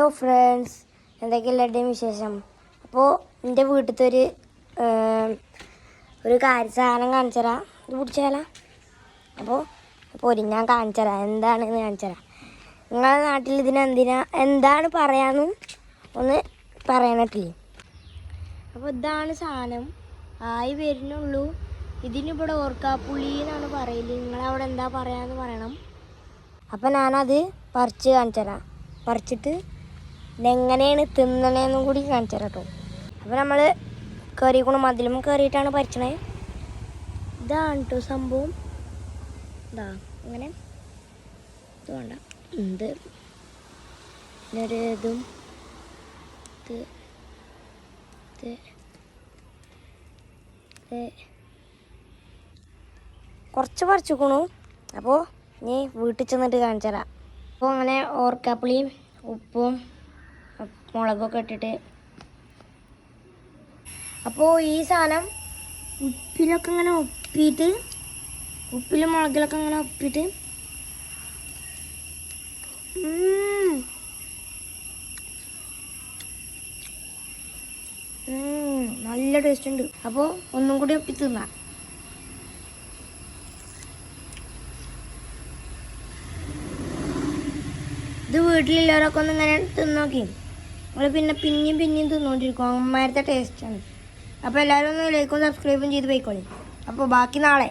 Hello friends, എന്തൊക്കെയുള്ളവരുടെയും വിശേഷം? അപ്പോൾ എൻ്റെ വീട്ടിലത്തെ ഒരു സാധനം കാണിച്ചു തരാം. ഇത് പിടിച്ചാലാ അപ്പോൾ ഞാൻ കാണിച്ചു തരാം എന്താണെന്ന് കാണിച്ചു തരാം. നിങ്ങളുടെ നാട്ടിൽ എന്താണ് പറയാമെന്നും ഒന്ന് പറയണട്ടില്ലേ. അപ്പോൾ ഇതാണ് സാധനം, ആയി വരുന്നുള്ളൂ. ഇതിനിവിടെ ഓർക്കാപ്പുളി എന്നാണ് പറയല്. നിങ്ങളവിടെ എന്താ പറയാമെന്ന് പറയണം. അപ്പോൾ ഞാനത് പറിച്ച് കാണിച്ചു തരാം. പറിച്ചിട്ട് ഇതെങ്ങനെയാണ് തിന്നണേന്നും കൂടി കാണിച്ചു തരാം കേട്ടോ. അപ്പോൾ നമ്മൾ മതിലും കയറിയിട്ടാണ് പറിച്ചണേ. ഇതാണ് കേട്ടോ സംഭവം. ഇതാ അങ്ങനെ ഇത് വേണ്ട ഇതും കുറച്ച് പറിച്ചിക്കണു. അപ്പോൾ ഇനി വീട്ടിൽ ചെന്നിട്ട് കാണിച്ചു തരാം. അപ്പോൾ അങ്ങനെ ഓർക്കാപ്പുളിയും ഉപ്പും മുളകൊക്കെ ഇട്ടിട്ട്, അപ്പോൾ ഈ സാധനം ഉപ്പിലൊക്കെ ഇങ്ങനെ ഉപ്പിയിട്ട്, ഉപ്പിലും മുളകിലൊക്കെ ഇങ്ങനെ ഉപ്പിയിട്ട് നല്ല ടേസ്റ്റ് ഉണ്ട്. അപ്പോൾ ഒന്നും കൂടി ഉപ്പി തിന്നാം. ഇത് വീട്ടിലുള്ളവരൊക്കെ ഒന്ന് ഇങ്ങനെ തിന്നോക്കി. നമ്മൾ പിന്നെയും തിന്നുകൊണ്ടിരിക്കും. അമ്മമാരുടെ ടേസ്റ്റാണ്. അപ്പോൾ എല്ലാവരും ഒന്ന് ലൈക്കും സബ്സ്ക്രൈബും ചെയ്ത് പോയിക്കോളി. അപ്പോൾ ബാക്കി നാളെ.